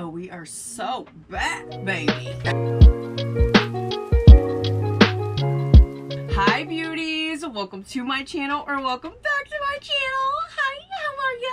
Oh, we are so back, baby. Hi, beauties. Welcome to my channel, or welcome back to my channel. Hi, how are ya?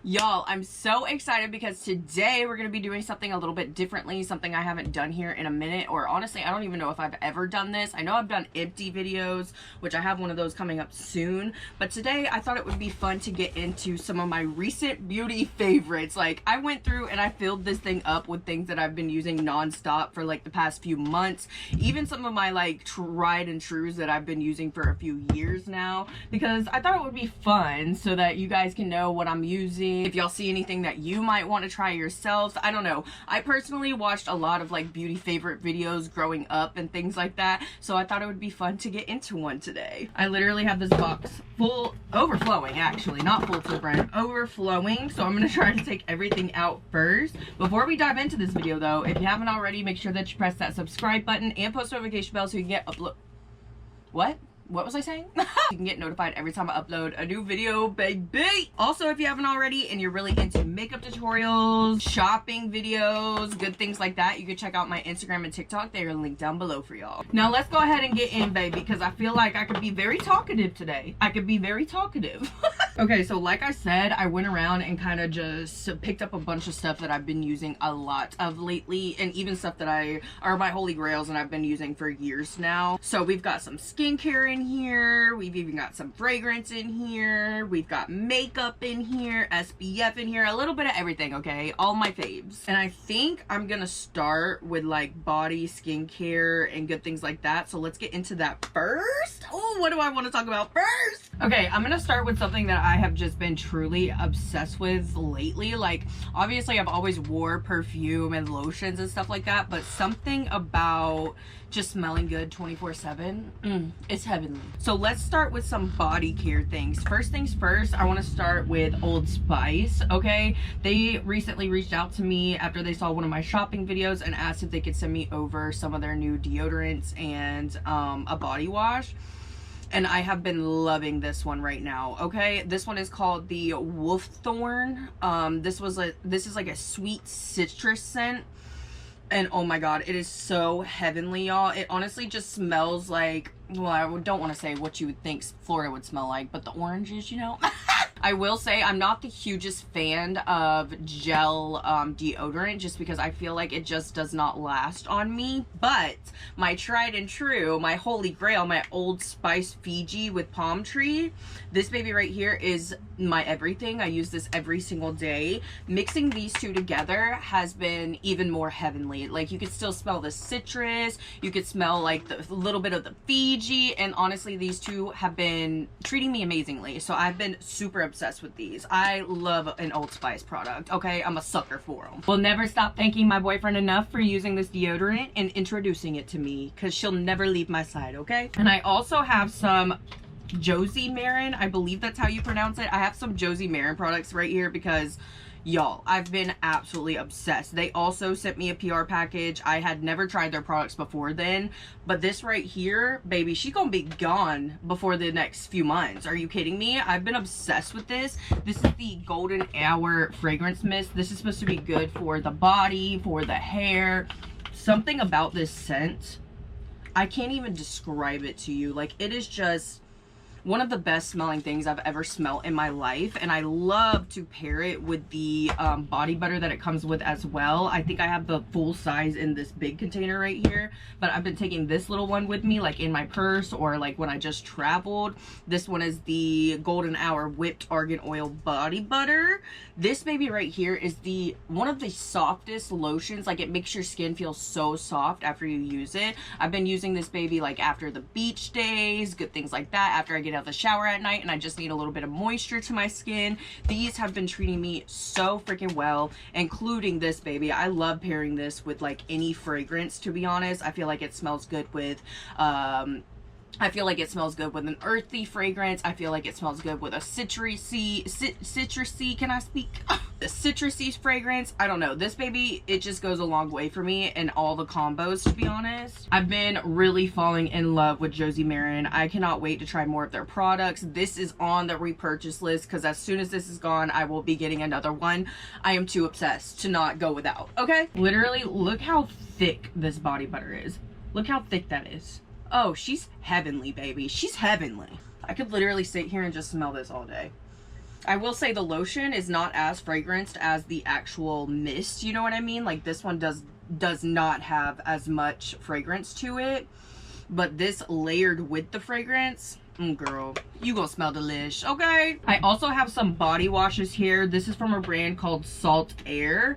Y'all, I'm so excited because today we're going to be doing something a little bit differently, something I haven't done here in a minute, or honestly, I don't even know if I've ever done this. I know I've done empty videos, which I have one of those coming up soon, but today I thought it would be fun to get into some of my recent beauty favorites. Like, I went through and I filled this thing up with things that I've been using non-stop for like the past few months, even some of my like tried and trues that I've been using for a few years now, because I thought it would be fun so that you guys can know what I'm using. If y'all see anything that you might want to try yourselves, I don't know. I personally watched a lot of like beauty favorite videos growing up and things like that, so I thought it would be fun to get into one today. I literally have this box full, overflowing actually, not full to the brim, overflowing, so I'm going to try to take everything out first. Before we dive into this video though, if you haven't already, make sure that you press that subscribe button and post notification bell so you can get upload. What was I saying? You can get notified every time I upload a new video, baby. Also, if you haven't already and you're really into makeup tutorials, shopping videos, good things like that, you can check out my Instagram and TikTok. They are linked down below for y'all. Now let's go ahead and get in, baby, because I feel like I could be very talkative today. I could be very talkative. Okay, so like I said, I went around and kind of just picked up a bunch of stuff that I've been using a lot of lately, and even stuff that are my holy grails and I've been using for years now. So we've got some skincare in here, we've even got some fragrance in here, we've got makeup in here, SPF in here, a little bit of everything, okay? All my faves. And I think I'm gonna start with like body skincare and good things like that. So let's get into that first. Oh, what do I want to talk about first? Okay, I'm gonna start with something that I have just been truly obsessed with lately. Like, obviously I've always wore perfume and lotions and stuff like that, but something about just smelling good 24/7, it's heavenly. So let's start with some body care things. First things first, I want to start with Old Spice. Okay, they recently reached out to me after they saw one of my shopping videos and asked if they could send me over some of their new deodorants and a body wash. And I have been loving this one right now. Okay, this one is called the Wolfthorn. This is like a sweet citrus scent, and oh my god, it is so heavenly, y'all. It honestly just smells like, well, I don't want to say what you would think Florida would smell like, but the oranges, you know. I will say I'm not the hugest fan of gel deodorant, just because I feel like it just does not last on me. But my tried and true, my holy grail, my Old Spice Fiji with palm tree, this baby right here is my everything. I use this every single day. Mixing these two together has been even more heavenly. Like, you could still smell the citrus, you could smell like the little bit of the Fiji, and honestly these two have been treating me amazingly. So I've been super obsessed with these. I love an Old Spice product, okay? I'm a sucker for them. Will never stop thanking my boyfriend enough for using this deodorant and introducing it to me, because she'll never leave my side, okay? And I also have some Josie Marin, I believe that's how you pronounce it. I have some Josie Marin products right here because, y'all, I've been absolutely obsessed. They also sent me a PR package. I had never tried their products before then, but this right here, baby, she gonna be gone before the next few months. Are you kidding me? I've been obsessed with this. This is the Golden Hour Fragrance Mist. This is supposed to be good for the body, for the hair. Something about this scent, I can't even describe it to you. Like, it is just one of the best smelling things I've ever smelled in my life, and I love to pair it with the body butter that it comes with as well. I think I have the full size in this big container right here, but I've been taking this little one with me, like in my purse or like when I just traveled. This one is the Golden Hour Whipped Argan Oil Body Butter. This baby right here is one of the softest lotions. Like, it makes your skin feel so soft after you use it. I've been using this baby like after the beach days, good things like that, after I get out the shower at night and I just need a little bit of moisture to my skin. These have been treating me so freaking well, including this baby. I love pairing this with like any fragrance, to be honest. I feel like it smells good with I feel like it smells good with an earthy fragrance. I feel like it smells good with a citrusy, can I speak? the citrusy fragrance. I don't know, this baby, it just goes a long way for me in all the combos, to be honest. I've been really falling in love with Josie Maran. I cannot wait to try more of their products. This is on the repurchase list because as soon as this is gone, I will be getting another one. I am too obsessed to not go without, okay? Literally, look how thick this body butter is. Look how thick that is. Oh, she's heavenly, baby. She's heavenly. I could literally sit here and just smell this all day. I will say the lotion is not as fragranced as the actual mist, you know what I mean? Like this one does not have as much fragrance to it, but this layered with the fragrance, girl, you gonna smell delish, okay? I also have some body washes here. This is from a brand called Salt Air.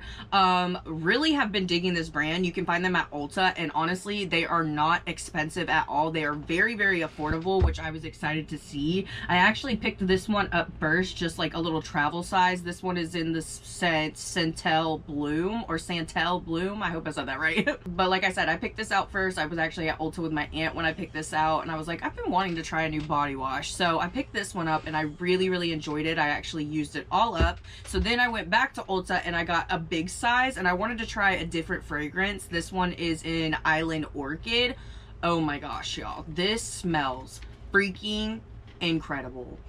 Really have been digging this brand. You can find them at Ulta, and honestly, they are not expensive at all. They are very, very affordable, which I was excited to see. I actually picked this one up first, just like a little travel size. This one is in the scent Santal Bloom, or Santal Bloom. I hope I said that right. But like I said, I picked this out first. I was actually at Ulta with my aunt when I picked this out, and I was like, I've been wanting to try a new body wash. So I picked this one up and I really, really enjoyed it. I actually used it all up. So then I went back to Ulta and I got a big size and I wanted to try a different fragrance. This one is in Island Orchid. Oh my gosh, y'all. This smells freaking incredible.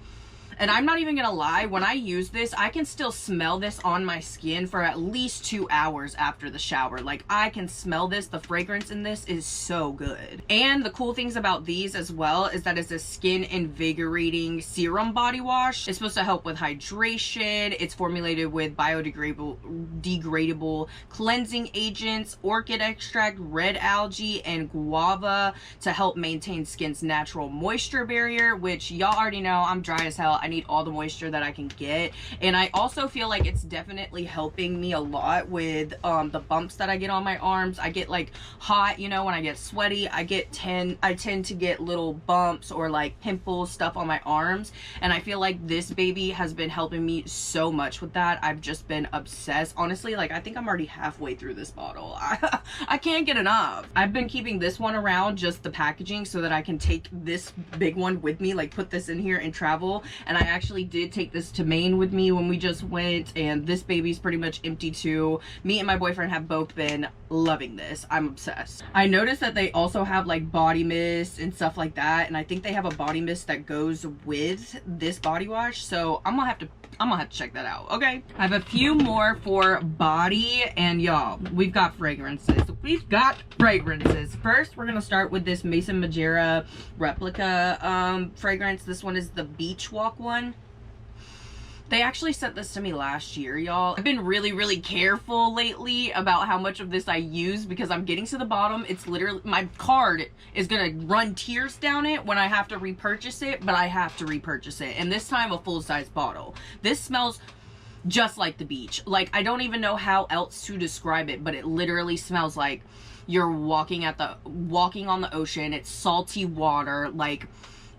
And I'm not even gonna lie, when I use this, I can still smell this on my skin for at least 2 hours after the shower. Like, I can smell this. The fragrance in this is so good. And the cool things about these as well is that it's a skin invigorating serum body wash. It's supposed to help with hydration. It's formulated with biodegradable cleansing agents, orchid extract, red algae, and guava to help maintain skin's natural moisture barrier, which y'all already know I'm dry as hell. I need all the moisture that I can get, and I also feel like it's definitely helping me a lot with the bumps that I get on my arms. I get like hot, you know, when I get sweaty, I tend to get little bumps or like pimples, stuff on my arms, and I feel like this baby has been helping me so much with that. I've just been obsessed. Honestly, like I think I'm already halfway through this bottle. I can't get enough. I've been keeping this one around, just the packaging, so that I can take this big one with me, like put this in here and travel. And I actually did take this to Maine with me when we just went, and this baby's pretty much empty too. Me and my boyfriend have both been loving this. I'm obsessed. I noticed that they also have like body mist and stuff like that, and I think they have a body mist that goes with this body wash, so I'm gonna have to check that out, okay? I have a few more for body, and y'all, we've got fragrances. First, we're gonna start with this Mason Margiela Replica fragrance. This one is the Beach Walk one. They actually sent this to me last year, y'all. I've been really, really careful lately about how much of this I use because I'm getting to the bottom. It's literally, my card is gonna run tears down it when I have to repurchase it, but I have to repurchase it. And this time a full-size bottle. This smells just like the beach. Like, I don't even know how else to describe it, but it literally smells like you're walking on the ocean. It's salty water. Like,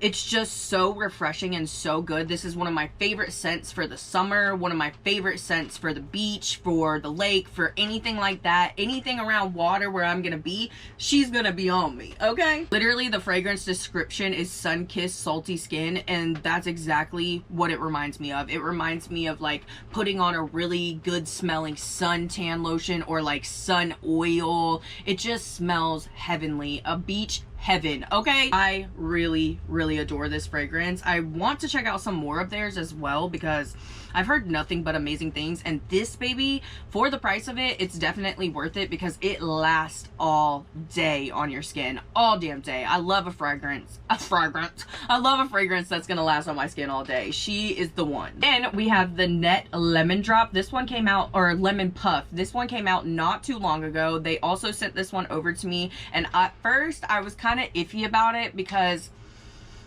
it's just so refreshing and so good. This is one of my favorite scents for the summer, one of my favorite scents for the beach, for the lake, for anything like that. Anything around water where I'm gonna be, she's gonna be on me, okay? Literally, the fragrance description is sun-kissed salty skin, and that's exactly what it reminds me of. It reminds me of like putting on a really good smelling suntan lotion or like sun oil. It just smells heavenly. A beach heaven, okay? I really, really adore this fragrance. I want to check out some more of theirs as well because I've heard nothing but amazing things, and this baby, for the price of it, it's definitely worth it because it lasts all day on your skin, all damn day. I love a fragrance. I love a fragrance that's gonna last on my skin all day. She is the one. Then we have the Net Lemon Drop. This one came out, or Lemon Puff. This one came out not too long ago. They also sent this one over to me, and at first I was kind of iffy about it because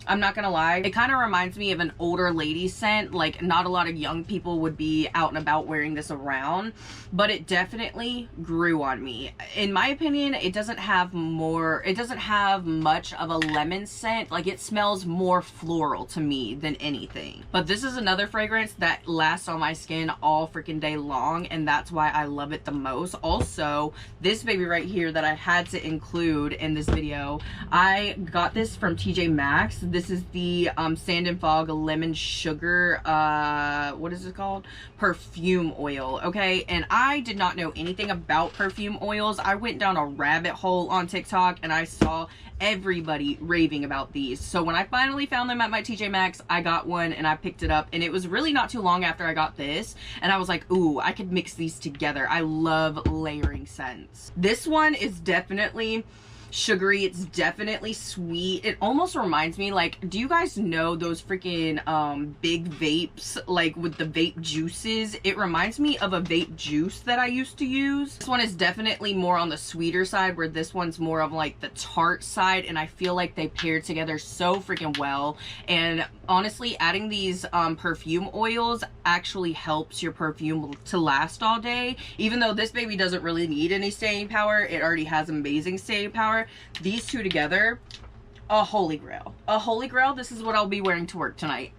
I'm not gonna lie, it kind of reminds me of an older lady scent. Like, not a lot of young people would be out and about wearing this around, but it definitely grew on me. In my opinion, it doesn't have much of a lemon scent. Like, it smells more floral to me than anything. But this is another fragrance that lasts on my skin all freaking day long, and that's why I love it the most. Also, this baby right here that I had to include in this video, I got this from TJ Maxx. This is the Sand and Fog Lemon Sugar, what is it called? Perfume oil, okay? And I did not know anything about perfume oils. I went down a rabbit hole on TikTok and I saw everybody raving about these. So when I finally found them at my TJ Maxx, I got one and I picked it up, and it was really not too long after I got this, and I was like, ooh, I could mix these together. I love layering scents. This one is definitely sugary. It's definitely sweet. It almost reminds me, like, do you guys know those freaking big vapes, like with the vape juices? It reminds me of a vape juice that I used to use. This one is definitely more on the sweeter side, where this one's more of like the tart side, and I feel like they pair together so freaking well. And honestly, adding these perfume oils actually helps your perfume to last all day. Even though this baby doesn't really need any staying power, it already has amazing staying power. These two together, a holy grail. A holy grail. This is what I'll be wearing to work tonight.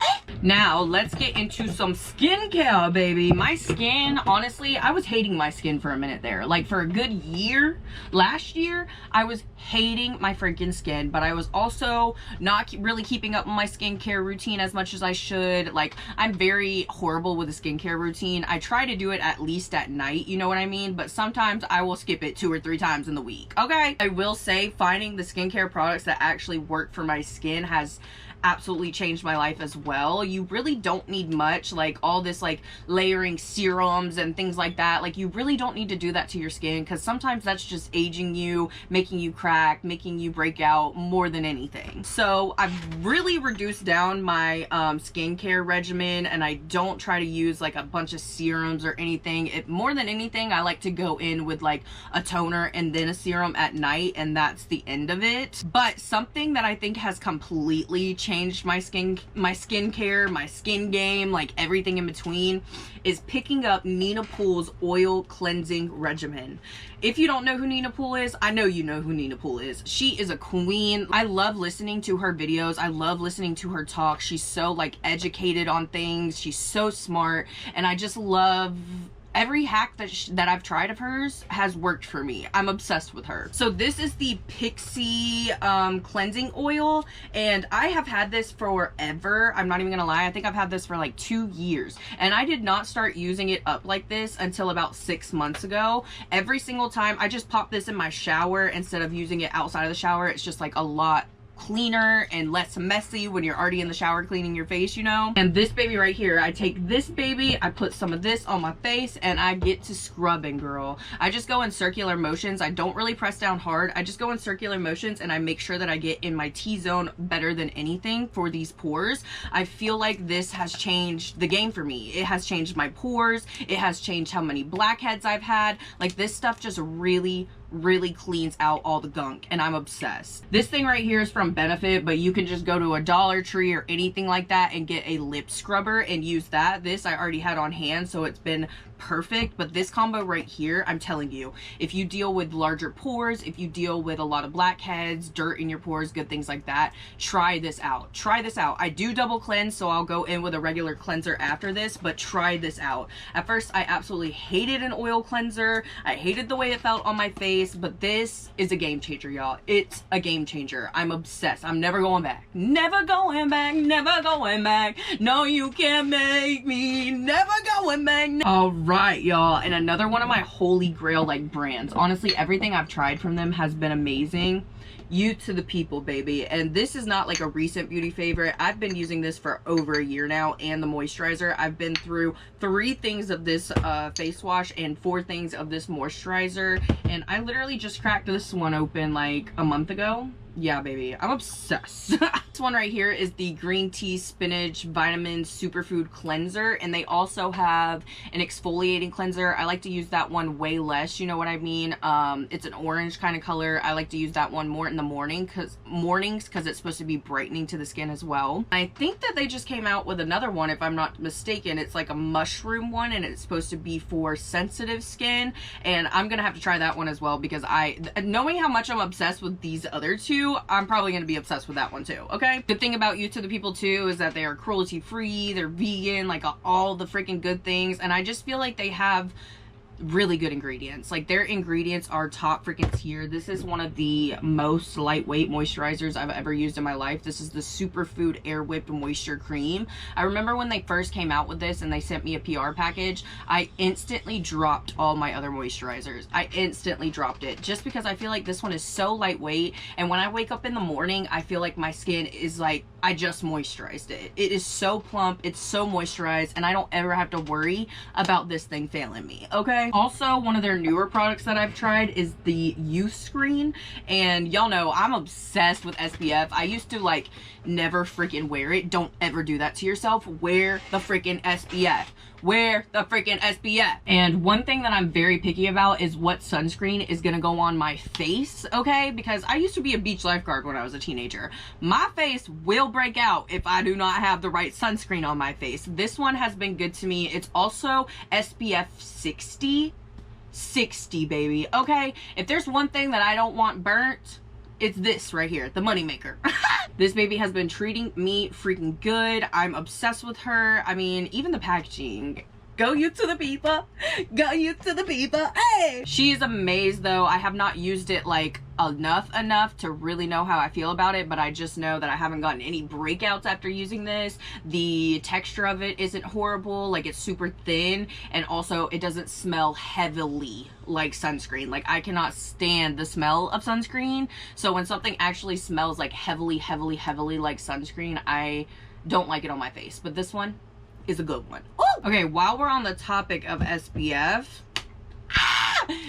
Now, let's get into some skincare, baby. My skin, honestly, I was hating my skin for a minute there. Like, for a good year, last year, I was hating my freaking skin, but I was also not really keeping up with my skincare routine as much as I should. Like, I'm very horrible with a skincare routine. I try to do it at least at night, you know what I mean? But sometimes I will skip it 2 or 3 times in the week, okay? I will say, finding the skincare products that actually work for my skin has absolutely changed my life as well. You really don't need much, like all this like layering serums and things like that. Like, you really don't need to do that to your skin, because sometimes that's just aging you, making you crack, making you break out more than anything. So I've really reduced down my skincare regimen, and I don't try to use like a bunch of serums or anything. More than anything, I like to go in with like a toner and then a serum at night, and that's the end of it. But something that I think has completely changed my skincare, my skin game, like everything in between, is picking up Nina Poole's oil cleansing regimen. If you don't know who Nina Poole is, I know you know who Nina Poole is. She is a queen. I love listening to her videos. I love listening to her talk. She's so like educated on things. She's so smart, and I just love every hack that I've tried of hers has worked for me. I'm obsessed with her. So this is the Pixie cleansing oil, and I have had this forever. I'm not even gonna lie, I think I've had this for like 2 years, and I did not start using it up like this until about 6 months ago. Every single time I just pop this in my shower instead of using it outside of the shower. It's just like a lot cleaner and less messy when you're already in the shower cleaning your face, you know. And this baby right here, I take this baby, I put some of this on my face, and I get to scrubbing, girl. I just go in circular motions. I don't really press down hard. I just go in circular motions, and I make sure that I get in my T-zone better than anything for these pores. I feel like this has changed the game for me. It has changed my pores. It has changed how many blackheads I've had. Like, this stuff just really cleans out all the gunk, and I'm obsessed. This thing right here is from Benefit, but you can just go to a Dollar Tree or anything like that and get a lip scrubber and use that. This I already had on hand, so it's been perfect. But this combo right here, I'm telling you, if you deal with larger pores, if you deal with a lot of blackheads, dirt in your pores, good things like that, try this out. Try this out. I do double cleanse, so I'll go in with a regular cleanser after this, but try this out. At first, I absolutely hated an oil cleanser. I hated the way it felt on my face, but this is a game changer, y'all. It's a game changer. I'm obsessed. I'm never going back. Never going back. Never going back. No, you can't make me. Never going back. All right, y'all. And another one of my holy grail like brands. Honestly, everything I've tried from them has been amazing. You to the People, baby. And this is not like a recent beauty favorite. I've been using this for over a year now, and the moisturizer. I've been through 3 things of this face wash and 4 things of this moisturizer, and I literally just cracked this one open like a month ago. Yeah, baby, I'm obsessed. This one right here is the Green Tea Spinach Vitamin Superfood Cleanser, and they also have an exfoliating cleanser. I like to use that one way less, you know what I mean? It's an orange kind of color. I like to use that one more in the mornings because it's supposed to be brightening to the skin as well. I think that they just came out with another one, if I'm not mistaken. It's like a mushroom one, and it's supposed to be for sensitive skin, and I'm gonna have to try that one as well, because knowing how much I'm obsessed with these other two, I'm probably going to be obsessed with that one too, okay? Good thing about You to the People too is that they are cruelty free, they're vegan, like all the freaking good things, and I just feel like they have really good ingredients. Like, their ingredients are top freaking tier. This is one of the most lightweight moisturizers I've ever used in my life. This is the Superfood Air Whipped Moisture Cream. I remember when they first came out with this and they sent me a PR package, I instantly dropped all my other moisturizers. I instantly dropped it just because I feel like this one is so lightweight, and when I wake up in the morning, I feel like my skin is like, I just moisturized it. It is so plump, it's so moisturized, and I don't ever have to worry about this thing failing me, okay? Also, one of their newer products that I've tried is the Youthscreen, and y'all know I'm obsessed with SPF. I used to like never freaking wear it. Don't ever do that to yourself. Wear the freaking SPF. Wear the freaking SPF. And one thing that I'm very picky about is what sunscreen is gonna go on my face, okay? Because I used to be a beach lifeguard when I was a teenager. My face will break out if I do not have the right sunscreen on my face. This one has been good to me. It's also SPF 60, baby, okay? If there's one thing that I don't want burnt, it's this right here, the moneymaker. This baby has been treating me freaking good. I'm obsessed with her. I mean, even the packaging. Go you to the people. Go you to the people. Hey! She is amazed though. I have not used it like enough to really know how I feel about it, but I just know that I haven't gotten any breakouts after using this. The texture of it isn't horrible. Like, it's super thin, and also it doesn't smell heavily like sunscreen. Like, I cannot stand the smell of sunscreen, so when something actually smells like heavily like sunscreen, I don't like it on my face. But this one is a good one. Ooh! Okay, while we're on the topic of SPF,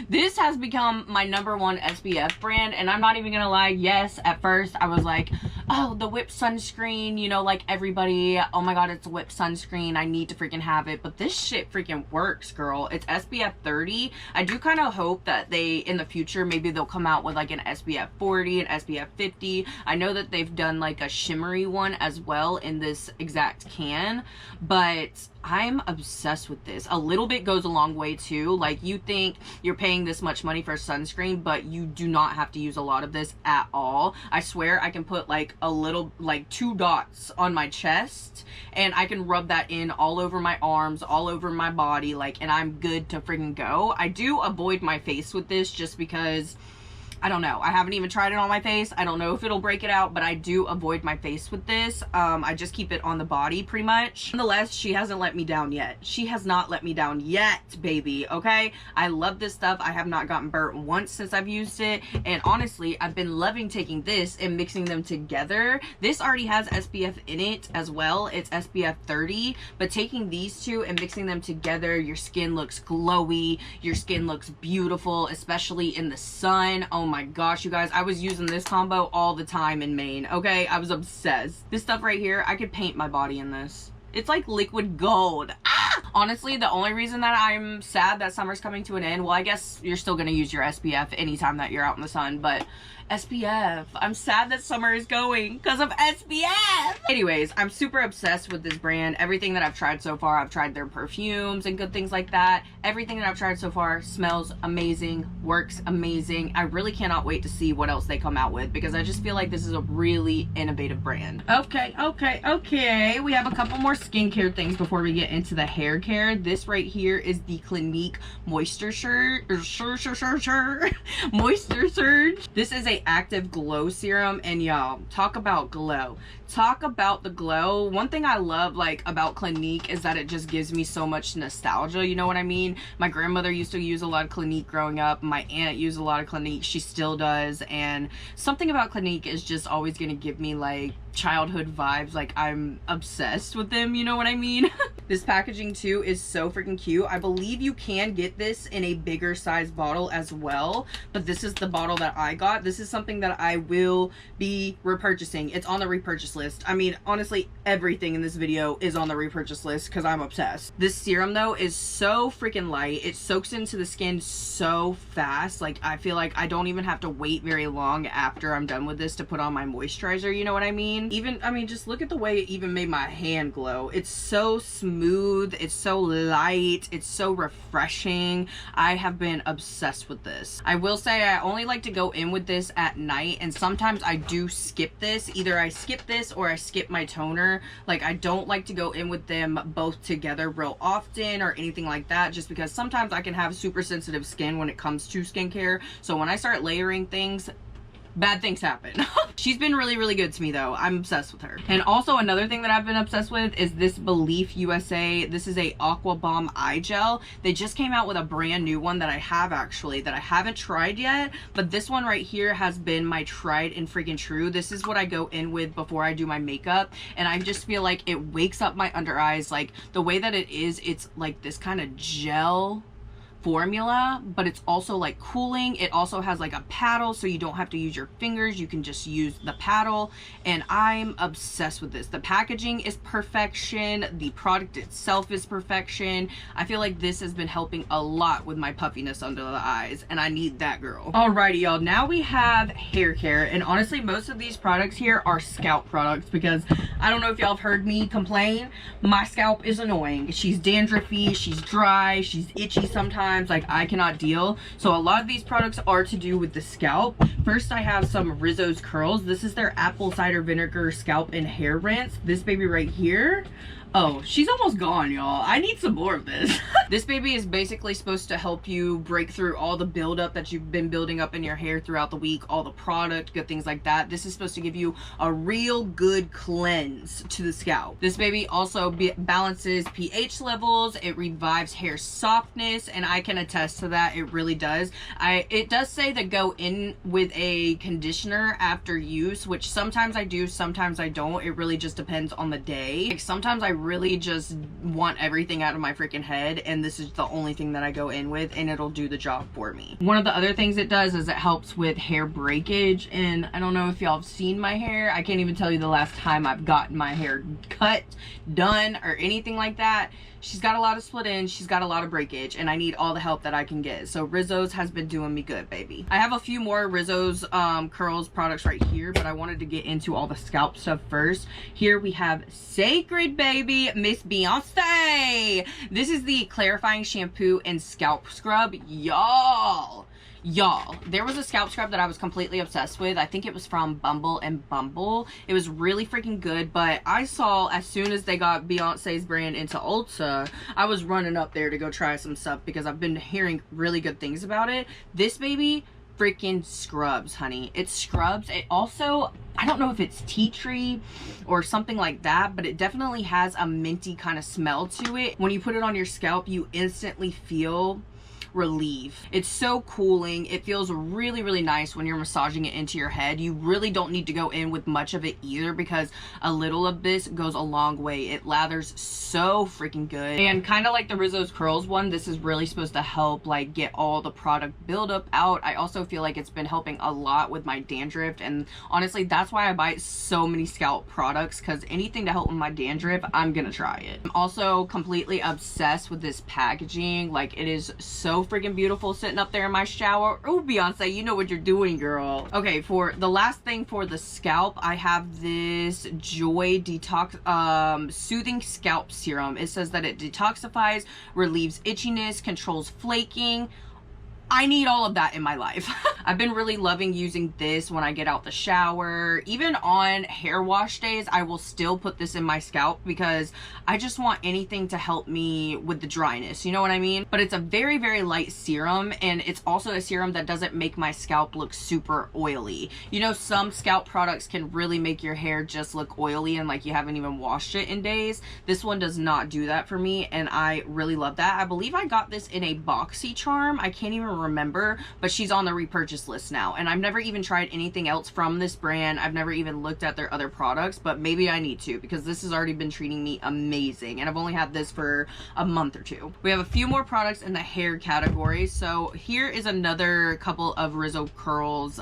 this has become my #1 SPF brand, and I'm not even gonna lie. Yes, at first I was like, oh, the whipped sunscreen, you know, like everybody, oh my god, it's a whipped sunscreen, I need to freaking have it. But this shit freaking works, girl. It's SPF 30. I do kind of hope that they, in the future, maybe they'll come out with like an SPF 40, an SPF 50. I know that they've done like a shimmery one as well in this exact can, but I'm obsessed with this. A little bit goes a long way too. Like, you think you're paying this much money for sunscreen, but you do not have to use a lot of this at all. I swear I can put like a little, like 2 dots on my chest, and I can rub that in all over my arms, all over my body, like, and I'm good to freaking go. I do avoid my face with this just because, I don't know, I haven't even tried it on my face. I don't know if it'll break it out, but I do avoid my face with this. I just keep it on the body pretty much. Nonetheless, she hasn't let me down yet. She has not let me down yet, baby, okay? I love this stuff. I have not gotten burnt once since I've used it, and honestly, I've been loving taking this and mixing them together. This already has SPF in it as well. It's SPF 30, but taking these two and mixing them together, your skin looks glowy, your skin looks beautiful, especially in the sun. Oh my gosh, you guys, I was using this combo all the time in Maine, okay? I was obsessed. This stuff right here, I could paint my body in this. It's like liquid gold. Ah! Honestly, the only reason that I'm sad that summer's coming to an end, well, I guess you're still gonna use your SPF anytime that you're out in the sun, but SPF. I'm sad that summer is going because of SPF. Anyways, I'm super obsessed with this brand. Everything that I've tried so far, I've tried their perfumes and good things like that. Everything that I've tried so far smells amazing, works amazing. I really cannot wait to see what else they come out with, because I just feel like this is a really innovative brand. Okay. We have a couple more skincare things before we get into the hair care. This right here is the Clinique Moisture Moisture Surge. This is a active glow serum, and y'all, talk about glow. Talk about the glow. One thing I love like about Clinique is that it just gives me so much nostalgia, you know what I mean? My grandmother used to use a lot of Clinique growing up. My aunt used a lot of Clinique. She still does, and something about Clinique is just always gonna give me like childhood vibes. Like, I'm obsessed with them, you know what I mean? This packaging too is so freaking cute. I believe you can get this in a bigger size bottle as well, but this is the bottle that I got. This is something that I will be repurchasing. It's on the repurchase list. I mean, honestly, everything in this video is on the repurchase list because I'm obsessed. This serum though is so freaking light. It soaks into the skin so fast. Like, I feel like I don't even have to wait very long after I'm done with this to put on my moisturizer, you know what I mean? clean. Even, I mean, just look at the way it even made my hand glow. It's so smooth, it's so light, it's so refreshing. I have been obsessed with this. I will say I only like to go in with this at night, and sometimes I do skip this. Either I skip this or I skip my toner. Like, I don't like to go in with them both together real often or anything like that, just because sometimes I can have super sensitive skin when it comes to skincare. So when I start layering things, bad things happen. She's been really, really good to me though. I'm obsessed with her. And also another thing that I've been obsessed with is this Belief USA. This is a Aqua Bomb Eye Gel. They just came out with a brand new one that I have actually, that I haven't tried yet. But this one right here has been my tried and freaking true. This is what I go in with before I do my makeup. And I just feel like it wakes up my under eyes. Like the way that it is, it's like this kind of gel formula, but it's also like cooling. It also has like a paddle, so you don't have to use your fingers, you can just use the paddle. And I'm obsessed with this. The packaging is perfection, the product itself is perfection. I feel like this has been helping a lot with my puffiness under the eyes, and I need that, girl. Alrighty, y'all, now we have hair care. And honestly, most of these products here are scalp products, because I don't know if y'all have heard me complain, my scalp is annoying. She's dandruffy, she's dry, she's itchy sometimes. Like, I cannot deal. So a lot of these products are to do with the scalp. First, I have some Rizzo's Curls. This is their apple cider vinegar scalp and hair rinse. This baby right here. Oh, she's almost gone, y'all. I need some more of this. This baby is basically supposed to help you break through all the buildup that you've been building up in your hair throughout the week, all the product, good things like that. This is supposed to give you a real good cleanse to the scalp. This baby also balances pH levels. It revives hair softness, and I can attest to that. It really does. It does say to go in with a conditioner after use, which sometimes I do, sometimes I don't. It really just depends on the day. Like, sometimes I really just want everything out of my freaking head, and this is the only thing that I go in with, and it'll do the job for me. One of the other things it does is it helps with hair breakage. And I don't know if y'all have seen my hair. I can't even tell you the last time I've gotten my hair cut, done, or anything like that. She's got a lot of split ends, she's got a lot of breakage, and I need all the help that I can get. So Rizzo's has been doing me good, baby. I have a few more Rizzo's Curls products right here, but I wanted to get into all the scalp stuff first. Here we have Sacred, baby, Miss Beyonce. This is the clarifying shampoo and scalp scrub. Y'all, there was a scalp scrub that I was completely obsessed with. I think it was from Bumble and Bumble. It was really freaking good, but I saw as soon as they got Beyonce's brand into Ulta, I was running up there to go try some stuff because I've been hearing really good things about it. This baby freaking scrubs, honey. It scrubs. It also, I don't know if it's tea tree or something like that, but it definitely has a minty kind of smell to it. When you put it on your scalp, you instantly feel relief. It's so cooling. It feels really, really nice when you're massaging it into your head. You really don't need to go in with much of it either, because a little of this goes a long way. It lathers so freaking good. And kind of like the Rizzo's Curls one, this is really supposed to help like get all the product buildup out. I also feel like it's been helping a lot with my dandruff, and honestly that's why I buy so many scalp products, because anything to help with my dandruff, I'm gonna try it. I'm also completely obsessed with this packaging. Like, it is so freaking beautiful sitting up there in my shower. Oh, Beyonce, you know what you're doing, girl. Okay, for the last thing for the scalp, I have this Joy Detox Soothing Scalp Serum. It says that it detoxifies, relieves itchiness, controls flaking. I need all of that in my life. I've been really loving using this when I get out the shower. Even on hair wash days, I will still put this in my scalp because I just want anything to help me with the dryness. You know what I mean? But it's a very, very light serum, and it's also a serum that doesn't make my scalp look super oily. You know, some scalp products can really make your hair just look oily and like you haven't even washed it in days. This one does not do that for me, and I really love that. I believe I got this in a boxy charm. I can't even remember, but she's on the repurchase list now, and I've never even tried anything else from this brand. I've never even looked at their other products, but maybe I need to, because this has already been treating me amazing, and I've only had this for a month or two. We have a few more products in the hair category. So here is another couple of Rizzo Curls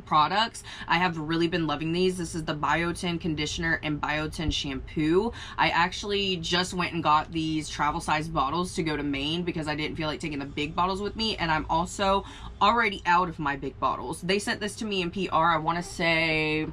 products. I have really been loving these. This is the Biotin conditioner and Biotin shampoo. I actually just went and got these travel size bottles to go to Maine because I didn't feel like taking the big bottles with me, and I'm also already out of my big bottles. They sent this to me in PR, I want to say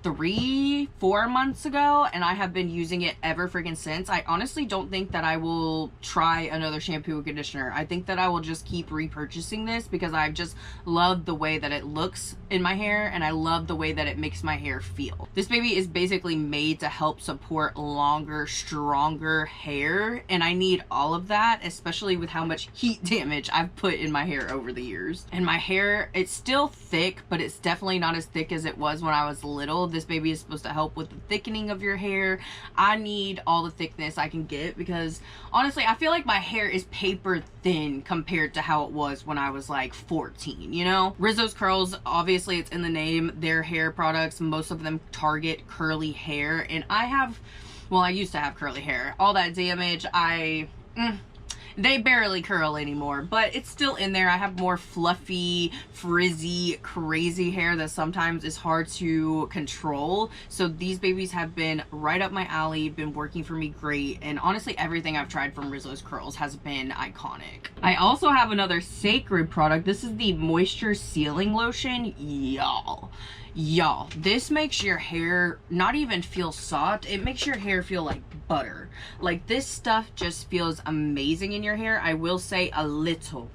3-4 months ago, and I have been using it ever freaking since. I honestly don't think that I will try another shampoo and conditioner. I think that I will just keep repurchasing this because I just love the way that it looks in my hair, and I love the way that it makes my hair feel. This baby is basically made to help support longer, stronger hair, and I need all of that, especially with how much heat damage I've put in my hair over the years. And my hair, it's still thick, but it's definitely not as thick as it was when I was little. This baby is supposed to help with the thickening of your hair. I need all the thickness I can get because honestly, I feel like my hair is paper thin compared to how it was when I was like 14, you know? Rizzo's Curls, obviously it's in the name. Their hair products, most of them target curly hair, and I used to have curly hair. All that damage, they barely curl anymore, but it's still in there. I have more fluffy, frizzy, crazy hair that sometimes is hard to control. So these babies have been right up my alley, been working for me great. And honestly, everything I've tried from Rizzo's Curls has been iconic. I also have another sacred product. This is the Moisture Sealing Lotion. Y'all, this makes your hair not even feel soft. It makes your hair feel like butter. Like, this stuff just feels amazing in your hair. I will say a little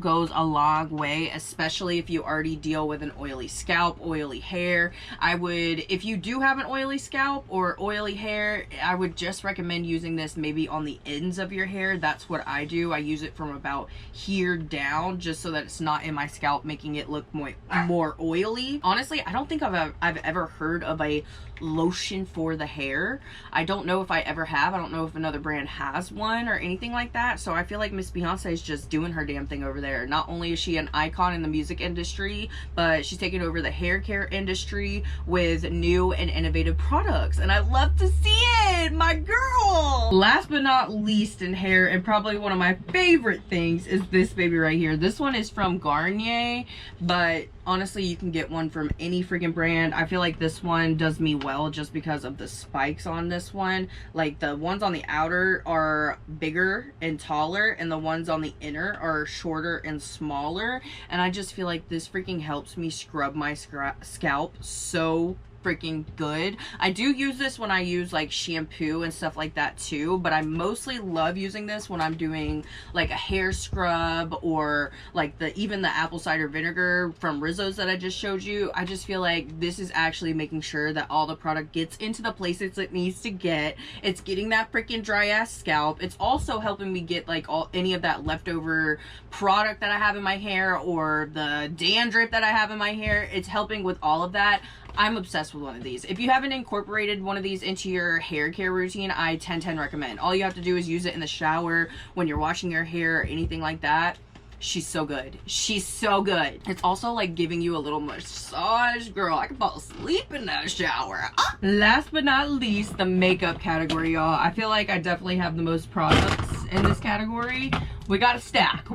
goes a long way, especially if you already deal with an oily scalp, oily hair. If you do have an oily scalp or oily hair, I would just recommend using this maybe on the ends of your hair. That's what I do. I use it from about here down just so that it's not in my scalp, making it look more oily. Honestly, I don't think I've ever heard of a lotion for the hair. I don't know if I ever have. I don't know if another brand has one or anything like that. So I feel like Miss Beyonce is just doing her damn thing over there. Not only is she an icon in the music industry, but she's taking over the hair care industry with new and innovative products, and I love to see it, my girl. Last but not least in hair, and probably one of my favorite things, is this baby right here. This one is from Garnier, but honestly, you can get one from any freaking brand. I feel like this one does me well just because of the spikes on this one. Like, the ones on the outer are bigger and taller, and the ones on the inner are shorter and smaller. And I just feel like this freaking helps me scrub my scalp so freaking good. I do use this when I use like shampoo and stuff like that too, but I mostly love using this when I'm doing like a hair scrub or like even the apple cider vinegar from Rizzo's that I just showed you. I just feel like this is actually making sure that all the product gets into the places it needs to get. It's getting that freaking dry ass scalp. It's also helping me get like any of that leftover product that I have in my hair or the dandruff that I have in my hair. It's helping with all of that. I'm obsessed with one of these. If you haven't incorporated one of these into your hair care routine, I 10/10 recommend. All you have to do is use it in the shower, when you're washing your hair, or anything like that. She's so good. She's so good. It's also like giving you a little massage. Girl, I can fall asleep in that shower. Last but not least, the makeup category, y'all. I feel like I definitely have the most products in this category. We got a stack.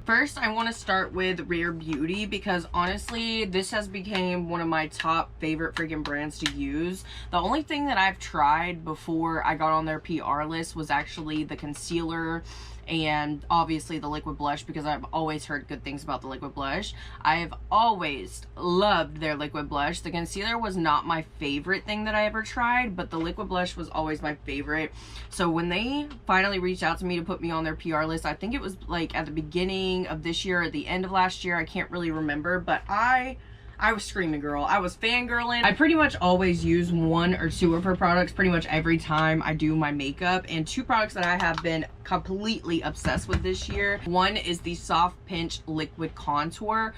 First, I want to start with Rare Beauty because honestly, this has become one of my top favorite freaking brands to use. The only thing that I've tried before I got on their PR list was actually the concealer and obviously the liquid blush, because I've always heard good things about the liquid blush. I've always loved their liquid blush. The concealer was not my favorite thing that I ever tried, but the liquid blush was always my favorite. So when they finally reached out to me to put me on their PR list, I think it was like at the beginning of this year or the end of last year, I can't really remember, but I was screaming, girl. I was fangirling. I pretty much always use one or two of her products pretty much every time I do my makeup, and two products that I have been completely obsessed with this year. One is the Soft Pinch Liquid Contour.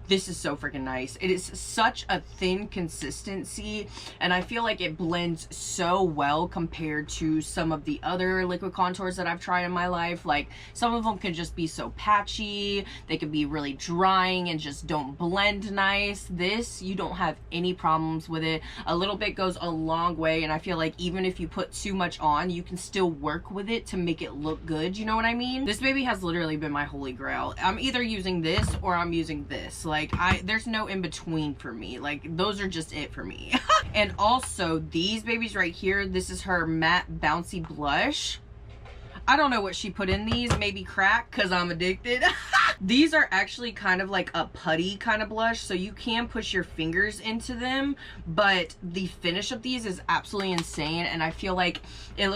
This is so freaking nice. It is such a thin consistency, and I feel like it blends so well compared to some of the other liquid contours that I've tried in my life. Like, some of them can just be so patchy. They could be really drying and just don't blend nice. This, you don't have any problems with it. A little bit goes a long way, and I feel like even if you put too much on, you can still work with it to make it look good. You know what I mean? This baby has literally been my holy grail. I'm either using this or I'm using this. Like, there's no in between for me. Like, those are just it for me. And also these babies right here, this is her matte bouncy blush. I don't know what she put in these, maybe crack, because I'm addicted. These are actually kind of like a putty kind of blush, so you can push your fingers into them, but the finish of these is absolutely insane, and I feel like it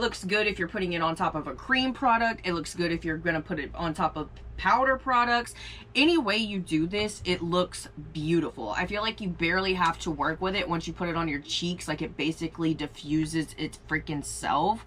looks good if you're putting it on top of a cream product. It looks good if you're gonna put it on top of powder products. Any way you do this, it looks beautiful. I feel like you barely have to work with it once you put it on your cheeks. Like, it basically diffuses its freaking self.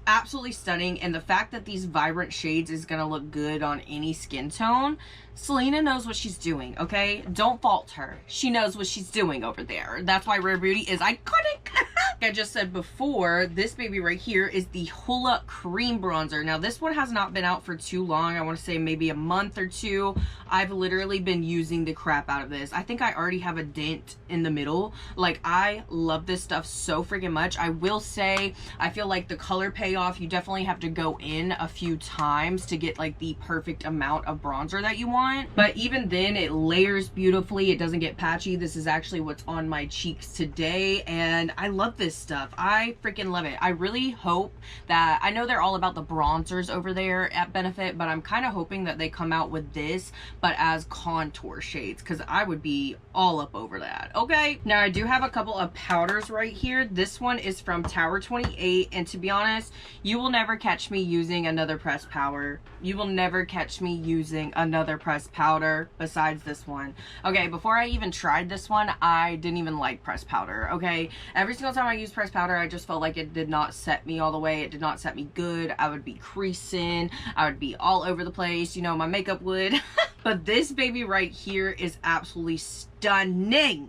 Absolutely stunning. And the fact that these vibrant shades is gonna look good on any skin tone, Selena knows what she's doing, okay? Don't fault her. She knows what she's doing over there. That's why Rare Beauty is iconic. Like I just said before, this baby right here is the Hoola Cream Bronzer. Now, this one has not been out for too long. I want to say maybe a month or two. I've literally been using the crap out of this. I think I already have a dent in the middle. Like, I love this stuff so freaking much. I will say, I feel like the color payoff, you definitely have to go in a few times to get like the perfect amount of bronzer that you want. But even then, it layers beautifully. It doesn't get patchy. This is actually what's on my cheeks today, and I love this stuff. I freaking love it. I really hope that, I know they're all about the bronzers over there at Benefit, but I'm kind of hoping that they come out with this, but as contour shades, because I would be all up over that. Okay, now I do have a couple of powders right here. This one is from Tower 28, and to be honest, you will never catch me using another pressed powder. You will never catch me using another pressed powder besides this one. Okay, before I even tried this one, I didn't even like pressed powder. Okay, every single time I used pressed powder, I just felt like it did not set me all the way. It did not set me good. I would be creasing, I would be all over the place, you know, my makeup would. But this baby right here is absolutely stunning.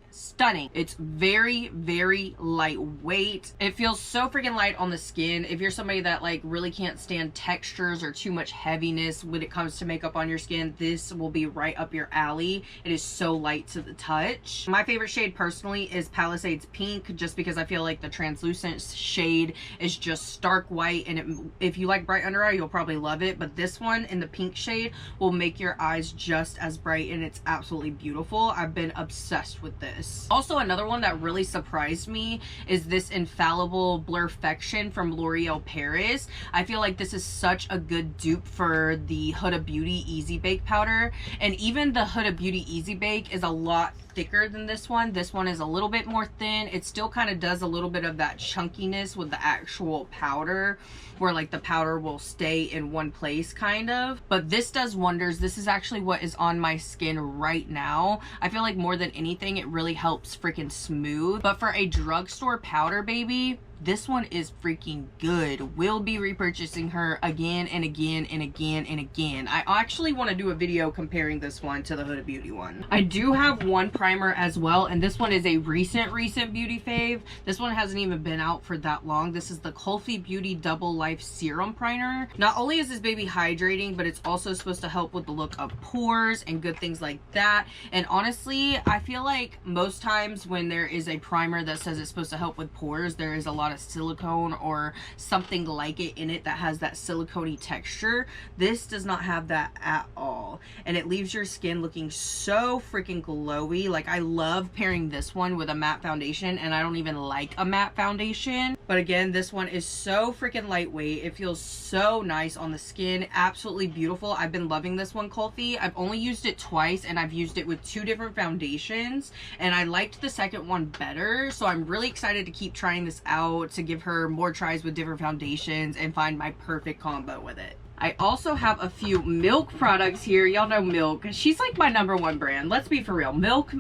It's very, very lightweight. It feels so freaking light on the skin. If you're somebody that like really can't stand textures or too much heaviness when it comes to makeup on your skin, this will be right up your alley. It is so light to the touch. My favorite shade personally is Palisades Pink, just because I feel like the translucent shade is just stark white, and if you like bright under eye, you'll probably love it. But this one in the pink shade will make your eyes just as bright, and it's absolutely beautiful. I've been obsessed with this. Also, another one that really surprised me is this Infallible Blurfection from L'Oreal Paris. I feel like this is such a good dupe for the Huda Beauty Easy Bake powder, and even the Huda Beauty Easy Bake is a lot thicker than this one. This one is a little bit more thin. It still kind of does a little bit of that chunkiness with the actual powder, where like the powder will stay in one place kind of, but this does wonders. This is actually what is on my skin right now. I feel like more than anything, it really helps freaking smooth. But for a drugstore powder baby, this one is freaking good. We'll be repurchasing her again and again and again and again. I actually want to do a video comparing this one to the Huda Beauty one. I do have one primer as well, and this one is a recent beauty fave. This one hasn't even been out for that long. This is the Kulfi Beauty Double Life Serum Primer. Not only is this baby hydrating, but it's also supposed to help with the look of pores and good things like that. And honestly, I feel like most times when there is a primer that says it's supposed to help with pores, there is a lot of silicone or something like it in it that has that silicone-y texture. This does not have that at all, and it leaves your skin looking so freaking glowy. Like, I love pairing this one with a matte foundation, and I don't even like a matte foundation. But again, this one is so freaking lightweight. It feels so nice on the skin. Absolutely beautiful. I've been loving this one, Kulfi. I've only used it twice, and I've used it with 2 different foundations, and I liked the second one better. So I'm really excited to keep trying this out, to give her more tries with different foundations and find my perfect combo with it. I also have a few Milk products here. Y'all know Milk. She's like my #1 brand. Let's be for real. Milk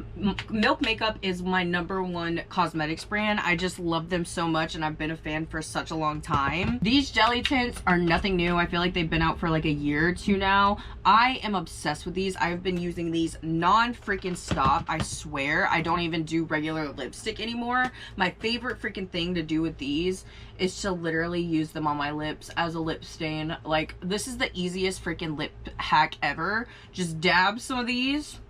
Makeup is my #1 cosmetics brand. I just love them so much, and I've been a fan for such a long time. These jelly tints are nothing new. I feel like they've been out for like a year or 2 now. I am obsessed with these. I've been using these non-freaking stop. I swear, I don't even do regular lipstick anymore. My favorite freaking thing to do with these is to literally use them on my lips as a lip stain. Like, this is the easiest freaking lip hack ever. Just dab some of these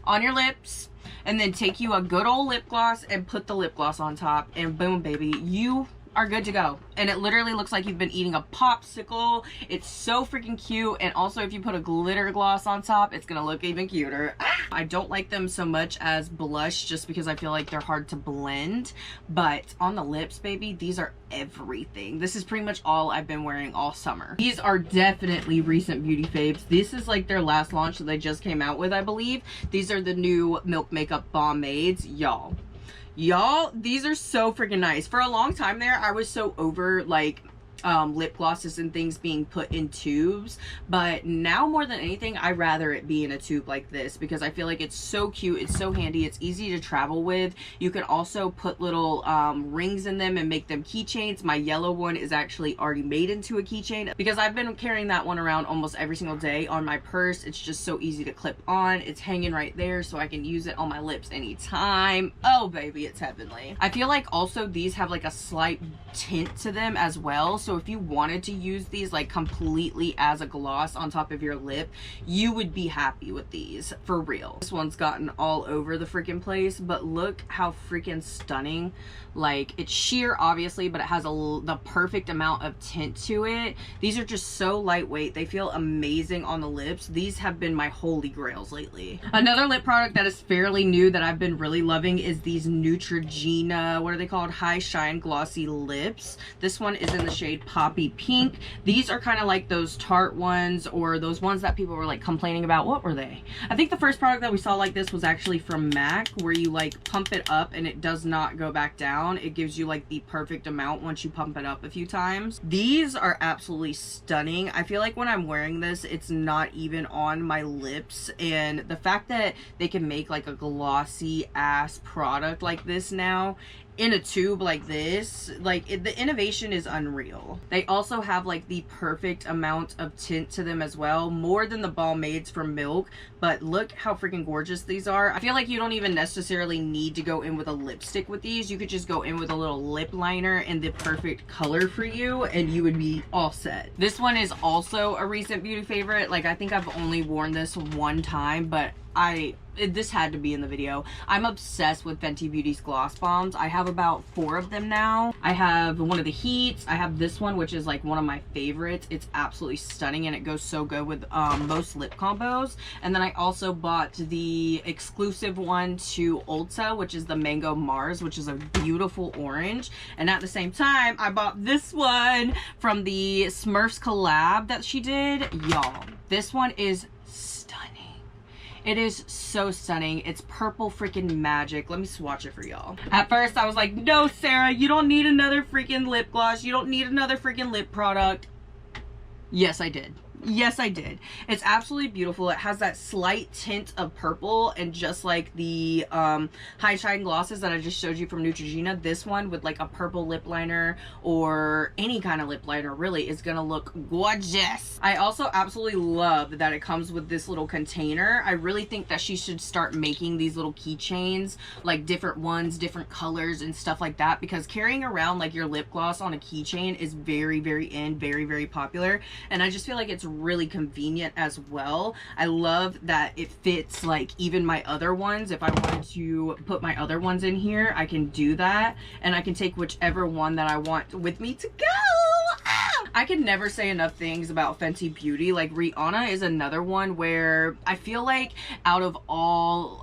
on your lips, and then take you a good old lip gloss and put the lip gloss on top, and boom, baby, you are good to go. And it literally looks like you've been eating a popsicle. It's so freaking cute. And also if you put a glitter gloss on top, it's gonna look even cuter. I don't like them so much as blush just because I feel like they're hard to blend. But on the lips, baby, these are everything. This is pretty much all I've been wearing all summer. These are definitely recent beauty faves. This is like their last launch that they just came out with, I believe. These are the new Milk Makeup Balmades. Y'all, these are so freaking nice. For a long time there, I was so over like lip glosses and things being put in tubes, but now more than anything I'd rather it be in a tube like this because I feel like it's so cute, it's so handy, it's easy to travel with. You can also put little rings in them and make them keychains. My yellow one is actually already made into a keychain because I've been carrying that one around almost every single day on my purse. It's just so easy to clip on. It's hanging right there so I can use it on my lips anytime. Oh baby, it's heavenly. I feel like also these have like a slight tint to them as well, so if you wanted to use these like completely as a gloss on top of your lip, you would be happy with these for real. This one's gotten all over the freaking place, but look how freaking stunning. Like, it's sheer obviously, but it has the perfect amount of tint to it. These are just so lightweight. They feel amazing on the lips. These have been my holy grails lately. Another lip product that is fairly new that I've been really loving is these Neutrogena, what are they called? High Shine Glossy Lips. This one is in the shade Poppy Pink. These are kind of like those Tarte ones or those ones that people were like complaining about. What were they? I think the first product that we saw like this was actually from MAC, where you like pump it up and it does not go back down. It gives you like the perfect amount once you pump it up a few times. These are absolutely stunning. I feel like when I'm wearing this, it's not even on my lips, and the fact that they can make like a glossy ass product like this now in a tube like this, like the innovation is unreal. They also have like the perfect amount of tint to them as well, more than the Balmades from Milk, but look how freaking gorgeous these are. I feel like you don't even necessarily need to go in with a lipstick with these. You could just go in with a little lip liner and the perfect color for you and you would be all set. This one is also a recent beauty favorite. Like, I think I've only worn this one time, but this had to be in the video. I'm obsessed with Fenty Beauty's gloss bombs. I have about 4 of them now. I have one of the Heats. I have this one, which is like one of my favorites. It's absolutely stunning and it goes so good with most lip combos. And then I also bought the exclusive one to Ulta, which is the Mango Mars, which is a beautiful orange. And at the same time, I bought this one from the Smurfs collab that she did. Y'all, this one is stunning. It is so stunning. It's purple freaking magic. Let me swatch it for y'all. At first I was like, no Sarah, you don't need another freaking lip gloss. You don't need another freaking lip product. Yes I did. Yes I did. It's absolutely beautiful. It has that slight tint of purple, and just like the high shine glosses that I just showed you from Neutrogena, this one with like a purple lip liner or any kind of lip liner really is gonna look gorgeous. I also absolutely love that it comes with this little container. I really think that she should start making these little keychains, like different ones, different colors and stuff like that, because carrying around like your lip gloss on a keychain is very very popular, and I just feel like it's really convenient as well. I love that it fits like even my other ones. If I wanted to put my other ones in here, I can do that, and I can take whichever one that I want with me to go. I can never say enough things about Fenty Beauty. Like, Rihanna is another one where I feel like out of all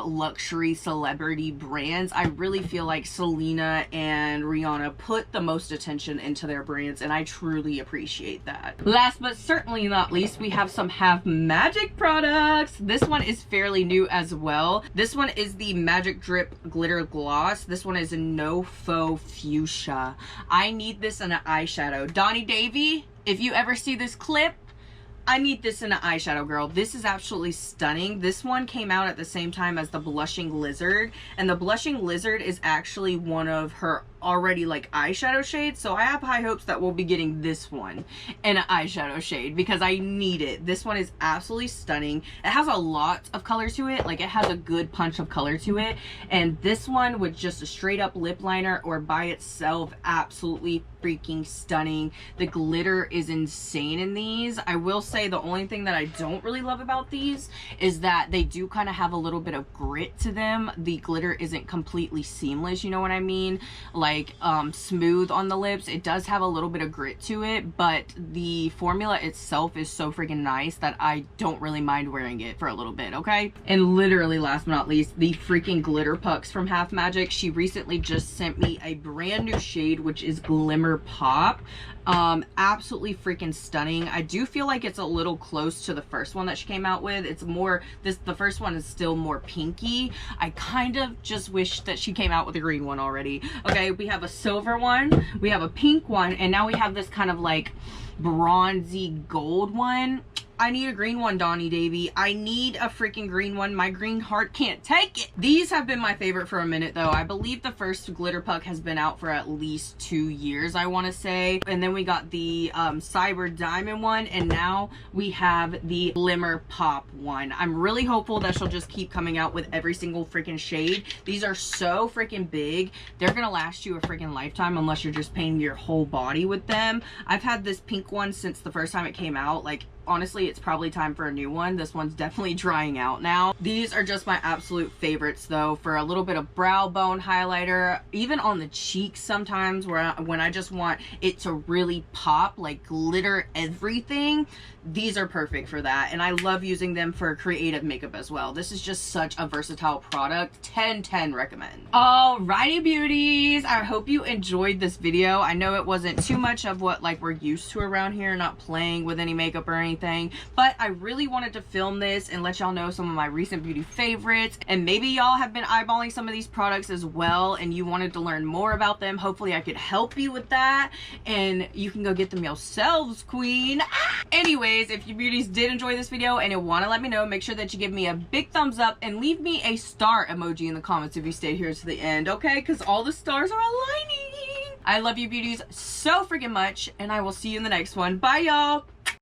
luxury celebrity brands, I really feel like Selena and Rihanna put the most attention into their brands, and I truly appreciate that. Last but certainly not least, we have some Have Magic products. This one is fairly new as well. This one is the Magic Drip Glitter Gloss. This one is a No Faux Fuchsia. I need this in an eyeshadow. Donnie Davy, if you ever see this clip, I need this in an eyeshadow, girl. This is absolutely stunning. This one came out at the same time as the Blushing Lizard, and the Blushing Lizard is actually one of her already like eyeshadow shades, so I have high hopes that we'll be getting this one in an eyeshadow shade because I need it. This one is absolutely stunning. It has a lot of color to it, like it has a good punch of color to it, and this one with just a straight up lip liner or by itself, absolutely freaking stunning. The glitter is insane in these. I will say the only thing that I don't really love about these is that they do kind of have a little bit of grit to them. The glitter isn't completely seamless, you know what I mean? Like, like smooth on the lips. It does have a little bit of grit to it, but the formula itself is so freaking nice that I don't really mind wearing it for a little bit, okay? And literally last but not least, the freaking glitter pucks from Half Magic. She recently just sent me a brand new shade, which is Glimmer Pop. Absolutely freaking stunning. I do feel like it's a little close to the first one that she came out with. It's more, the first one is still more pinky. I kind of just wish that she came out with a green one already. Okay, we have a silver one, we have a pink one, and now we have this kind of like bronzy gold one. I need a green one, Donnie Davy. I need a freaking green one. My green heart can't take it. These have been my favorite for a minute though. I believe the first glitter puck has been out for at least 2 years, I want to say. And then we got the Cyber Diamond one, and now we have the Glimmer Pop one. I'm really hopeful that she'll just keep coming out with every single freaking shade. These are so freaking big. They're gonna last you a freaking lifetime unless you're just painting your whole body with them. I've had this pink one since the first time it came out. Like, honestly, it's probably time for a new one. This one's definitely drying out now. These are just my absolute favorites though, for a little bit of brow bone highlighter, even on the cheeks sometimes, when I just want it to really pop, like glitter everything. These are perfect for that, and I love using them for creative makeup as well. This is just such a versatile product. 10/10 recommend. Alrighty beauties, I hope you enjoyed this video. I know it wasn't too much of what like we're used to around here, not playing with any makeup or anything, but I really wanted to film this and let y'all know some of my recent beauty favorites, and maybe y'all have been eyeballing some of these products as well and you wanted to learn more about them. Hopefully I could help you with that, and you can go get them yourselves, queen. Anyways, if you beauties did enjoy this video and you want to let me know, make sure that you give me a big thumbs up and leave me a star emoji in the comments if you stayed here to the end, okay? Because all the stars are aligning. I love you beauties so freaking much, and I will see you in the next one. Bye, y'all.